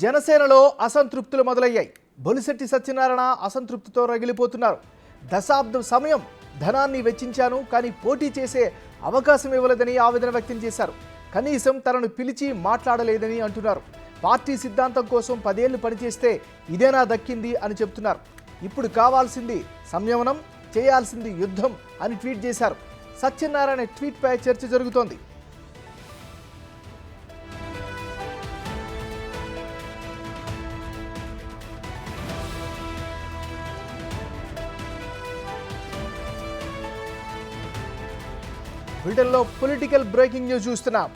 జనసేనలో అసంతృప్తులు మొదలయ్యాయి. బొలిశెట్టి సత్యనారాయణ అసంతృప్తితో రగిలిపోతున్నారు. దశాబ్దం సమయం ధనాన్ని వెచ్చించాను, కానీ పోటీ చేసే అవకాశం ఇవ్వలేదని ఆవేదన వ్యక్తం చేశారు. కనీసం తనను పిలిచి మాట్లాడలేదని అంటున్నారు. పార్టీ సిద్ధాంతం కోసం 10 ఏళ్లు పనిచేస్తే ఇదేనా దక్కింది అని చెప్తున్నారు. ఇప్పుడు కావాల్సింది సంయమనం, చేయాల్సింది యుద్ధం అని ట్వీట్ చేశారు. సత్యనారాయణ ట్వీట్పై చర్చ జరుగుతోంది. బ్రిటన్లో పొలిటికల్ బ్రేకింగ్ న్యూస్ చూస్తున్నాం.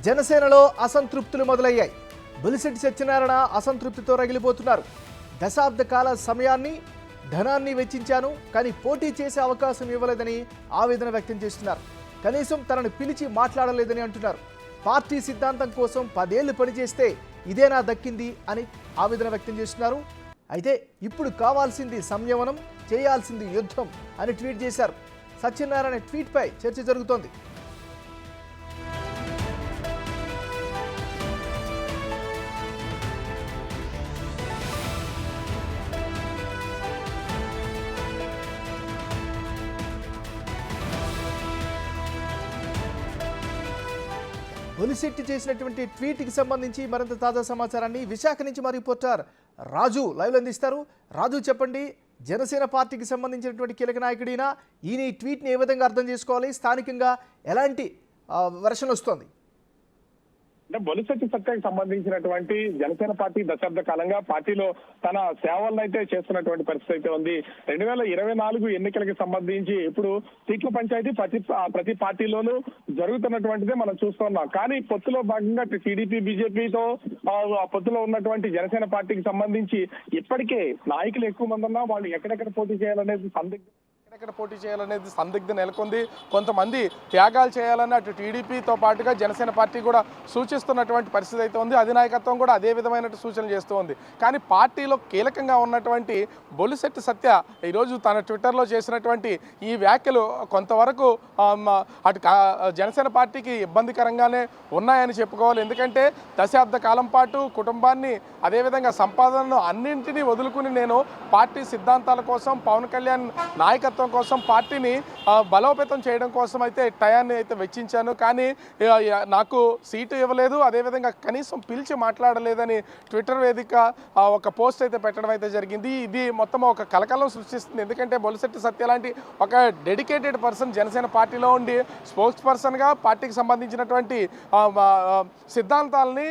జనసేనలో అసంతృప్తులు మొదలయ్యాయి. బొలిశెట్టి సత్యనారాయణ అసంతృప్తితో రగిలిపోతున్నారు. దశాబ్ద కాల సమయాన్ని, ధనాన్ని వెచ్చించాను, కానీ పోటీ చేసే అవకాశం ఇవ్వలేదని ఆవేదన వ్యక్తం చేస్తున్నారు. కనీసం తనను పిలిచి మాట్లాడలేదని అంటున్నారు. పార్టీ సిద్ధాంతం కోసం 10 ఏళ్లు పనిచేస్తే ఇదేనా దక్కింది అని ఆవేదన వ్యక్తం చేస్తున్నారు. అయితే ఇప్పుడు కావాల్సింది సంయమనం, చేయాల్సింది యుద్ధం అని ట్వీట్ చేశారు. సత్యనారాయణ ట్వీట్పై చర్చ జరుగుతోంది. బొలిశెట్టి చేసినటువంటి ట్వీట్కి సంబంధించి మరింత తాజా సమాచారాన్ని విశాఖ నుంచి మా రిపోర్టర్ రాజు లైవ్లో అందిస్తారు. రాజు, చెప్పండి, జనసేన పార్టీకి సంబంధించినటువంటి కీలక నాయకుడినా ఈయన ఈ ట్వీట్ని ఏ విధంగా అర్థం చేసుకోవాలి? స్థానికంగా ఎలాంటి వెర్షన్ వస్తోంది? అంటే బొలిశెట్టి సత్యకి సంబంధించినటువంటి జనసేన పార్టీ దశాబ్ద కాలంగా పార్టీలో తన సేవలను అయితే చేస్తున్నటువంటి పరిస్థితి అయితే ఉంది. 2024 ఎన్నికలకి సంబంధించి ఇప్పుడు సీట్ల పంచాయతీ ప్రతి పార్టీలోనూ జరుగుతున్నటువంటిదే మనం చూస్తున్నాం. కానీ పొత్తులో భాగంగా టీడీపీ, బీజేపీతో పొత్తులో ఉన్నటువంటి జనసేన పార్టీకి సంబంధించి ఇప్పటికే నాయకులు ఎక్కువ మంది ఉన్నా వాళ్ళు ఎక్కడెక్కడ పోటీ చేయాలనేది సందిగ్ధం నెలకొంది. కొంతమంది త్యాగాలు చేయాలని అటు టీడీపీతో పాటుగా జనసేన పార్టీ కూడా సూచిస్తున్నటువంటి పరిస్థితి అయితే ఉంది. అధినాయకత్వం కూడా అదే విధమైన సూచనలు చేస్తూ ఉంది. కానీ పార్టీలో కీలకంగా ఉన్నటువంటి బొలిశెట్టి సత్య ఈరోజు తన ట్విట్టర్లో చేసినటువంటి ఈ వ్యాఖ్యలు కొంతవరకు అటు జనసేన పార్టీకి ఇబ్బందికరంగానే ఉన్నాయని చెప్పుకోవాలి. ఎందుకంటే దశాబ్ద కాలం పాటు కుటుంబాన్ని, అదేవిధంగా సంపాదనను అన్నింటినీ వదులుకుని నేను పార్టీ సిద్ధాంతాల కోసం, పవన్ కళ్యాణ్ నాయకత్వం కోసం, పార్టీని బలోపేతం చేయడం కోసం అయితే టయాన్ని అయితే వెచ్చించాను, కానీ నాకు సీటు ఇవ్వలేదు, అదేవిధంగా కనీసం పిలిచి మాట్లాడలేదని ట్విట్టర్ వేదిక ఒక పోస్ట్ అయితే పెట్టడం అయితే జరిగింది. ఇది మొత్తం ఒక కలకలం సృష్టిస్తుంది. ఎందుకంటే బొలిశెట్టి సత్య లాంటి ఒక డెడికేటెడ్ పర్సన్ జనసేన పార్టీలో ఉండి స్పోక్స్ పర్సన్గా పార్టీకి సంబంధించినటువంటి సిద్ధాంతాలని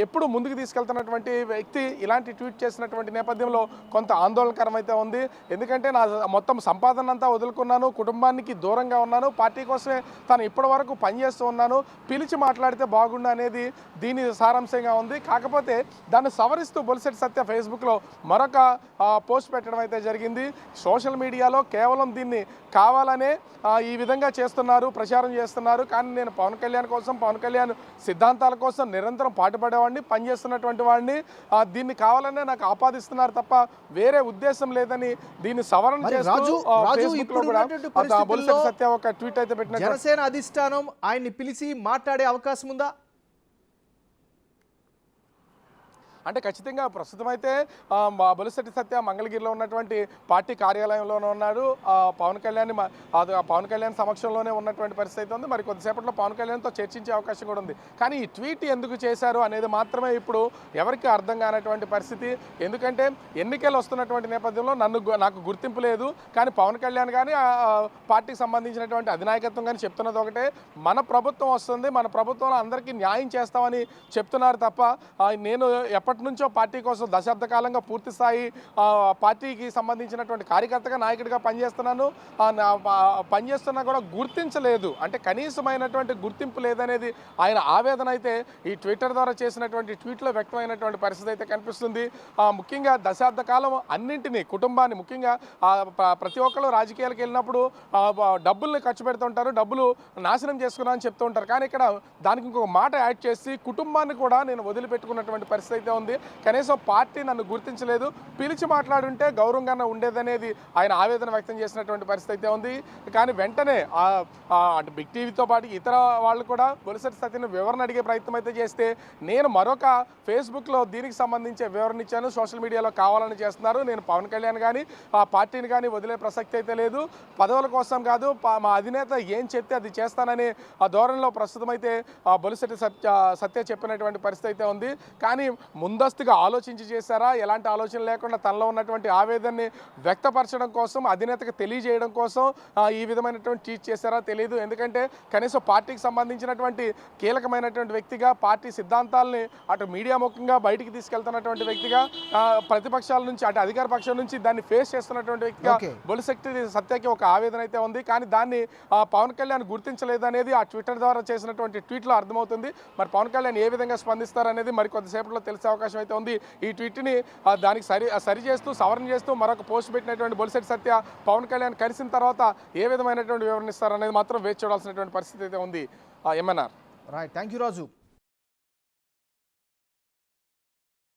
ఎప్పుడు ముందుకు తీసుకెళ్తున్నటువంటి వ్యక్తి ఇలాంటి ట్వీట్ చేసినటువంటి నేపథ్యంలో కొంత ఆందోళనకరం అయితే ఉంది. ఎందుకంటే నా మొత్తం సంపాదన అంతా వదులుకున్నాను, కుటుంబానికి దూరంగా ఉన్నాను, పార్టీ కోసమే తను ఇప్పటి వరకు పనిచేస్తూ ఉన్నాను, పిలిచి మాట్లాడితే బాగుండు అనేది దీని సారాంశంగా ఉంది. కాకపోతే దాన్ని సవరిస్తూ బొలిశెట్టి సత్య ఫేస్బుక్లో మరొక పోస్ట్ పెట్టడం అయితే జరిగింది. సోషల్ మీడియాలో కేవలం దీన్ని కావాలనే ఈ విధంగా చేస్తున్నారు, ప్రచారం చేస్తున్నారు, కానీ నేను పవన్ కళ్యాణ్ కోసం, పవన్ కళ్యాణ్ సిద్ధాంతాల కోసం నిరంతరం పాటుపడేవాడిని, పనిచేస్తున్నటువంటి వాడిని, దీన్ని కావాలనే నాకు ఆపాదిస్తున్నారు తప్ప వేరే ఉద్దేశం లేదని దీన్ని సవరణ చేస్తూ సత్య ఒక ట్వీట్ అయితే పెట్టిన. జనసేన అధిష్టానం ఆయన్ని పిలిచి మాట్లాడే అవకాశం ఉందా? అంటే ఖచ్చితంగా ప్రస్తుతం అయితే బొలిశెట్టి సత్య మంగళగిరిలో ఉన్నటువంటి పార్టీ కార్యాలయంలోనే ఉన్నాడు. పవన్ కళ్యాణ్ సమక్షంలోనే ఉన్నటువంటి పరిస్థితి అయితే ఉంది. మరి కొద్దిసేపట్లో పవన్ కళ్యాణ్తో చర్చించే అవకాశం కూడా ఉంది. కానీ ఈ ట్వీట్ ఎందుకు చేశారు అనేది మాత్రమే ఇప్పుడు ఎవరికి అర్థం కానటువంటి పరిస్థితి. ఎందుకంటే ఎన్నికలు వస్తున్నటువంటి నేపథ్యంలో నాకు గుర్తింపు లేదు, కానీ పవన్ కళ్యాణ్ కానీ పార్టీకి సంబంధించినటువంటి అధినాయకత్వం కానీ చెప్తున్నది ఒకటే, మన ప్రభుత్వం వస్తుంది, మన ప్రభుత్వంలో అందరికీ న్యాయం చేస్తామని చెప్తున్నారు తప్ప నేను ఎప్పటి నుంచో పార్టీ కోసం దశాబ్ద కాలంగా పూర్తి స్థాయి పార్టీకి సంబంధించినటువంటి కార్యకర్తగా, నాయకుడిగా పనిచేస్తున్నా కూడా గుర్తించలేదు, అంటే కనీసమైనటువంటి గుర్తింపు లేదనేది ఆయన ఆవేదన అయితే ఈ ట్విట్టర్ ద్వారా చేసినటువంటి ట్వీట్లో వ్యక్తమైనటువంటి పరిస్థితి అయితే కనిపిస్తుంది. ముఖ్యంగా దశాబ్ద కాలం అన్నింటినీ, కుటుంబాన్ని, ముఖ్యంగా ప్రతి ఒక్కరు రాజకీయాలకు వెళ్ళినప్పుడు డబ్బుల్ని ఖర్చు పెడుతుంటారు, డబ్బులు నాశనం చేసుకున్నా అని చెప్తూ ఉంటారు. కానీ ఇక్కడ దానికి ఇంకొక మాట యాడ్ చేసి కుటుంబాన్ని కూడా నేను వదిలిపెట్టుకున్నటువంటి పరిస్థితి అయితే ఉంది. ఉంది. కనీసం పార్టీ నన్ను గుర్తించలేదు, పిలిచి మాట్లాడుంటే గౌరవంగానే ఉండేదనేది ఆయన ఆవేదన వ్యక్తం చేసినటువంటి పరిస్థితి అయితే ఉంది. కానీ వెంటనే అటు బిగ్ టీవీతో పాటు ఇతర వాళ్ళు కూడా బొలిశెట్టి సత్యని వివరణ అడిగే ప్రయత్నం అయితే చేస్తే నేను మరొక ఫేస్బుక్లో దీనికి సంబంధించి వివరణ ఇచ్చాను, సోషల్ మీడియాలో కావాలని చేస్తున్నారు, నేను పవన్ కళ్యాణ్ కానీ ఆ పార్టీని కానీ వదిలే ప్రసక్తి అయితే లేదు, పదవుల కోసం కాదు, మా అధినేత ఏం చెప్తే అది చేస్తానని ఆ ధోరణిలో ప్రస్తుతం అయితే బొలిశెట్టి సత్య చెప్పినటువంటి పరిస్థితి అయితే ఉంది. కానీ ముందస్తుగా ఆలోచించి చేశారా, ఎలాంటి ఆలోచన లేకుండా తనలో ఉన్నటువంటి ఆవేదనని వ్యక్తపరచడం కోసం, అధినేతకు తెలియజేయడం కోసం ఈ విధమైనటువంటి ట్వీట్ చేశారా తెలియదు. ఎందుకంటే కనీసం పార్టీకి సంబంధించినటువంటి కీలకమైనటువంటి వ్యక్తిగా, పార్టీ సిద్ధాంతాలని అటు మీడియా ముఖంగా బయటికి తీసుకెళ్తున్నటువంటి వ్యక్తిగా, ప్రతిపక్షాల నుంచి అటు అధికార పక్షం నుంచి దాన్ని ఫేస్ చేస్తున్నటువంటి వ్యక్తిగా బొలిశెట్టి సత్యకి ఒక ఆవేదన అయితే ఉంది. కానీ దాన్ని పవన్ కళ్యాణ్ గుర్తించలేదనేది ఆ ట్విట్టర్ ద్వారా చేసినటువంటి ట్వీట్లో అర్థమవుతుంది. మరి పవన్ కళ్యాణ్ ఏ విధంగా స్పందిస్తారనేది మరి కొద్దిసేపట్లో తెలిసే అవకాశం అయితే ఉంది. ఈ ట్వీట్ని దానికి సరి చేస్తూ, సవరణ చేస్తూ మరొక పోస్ట్ పెట్టినటువంటి బొలిశెట్టి సత్య పవన్ కళ్యాణ్ కలిసిన తర్వాత ఏ విధమైనటువంటి వివరణ ఇస్తారనేది మాత్రం వేచి చూడాల్సినటువంటి పరిస్థితి అయితే ఉంది. MNR. Right, thank you Raju.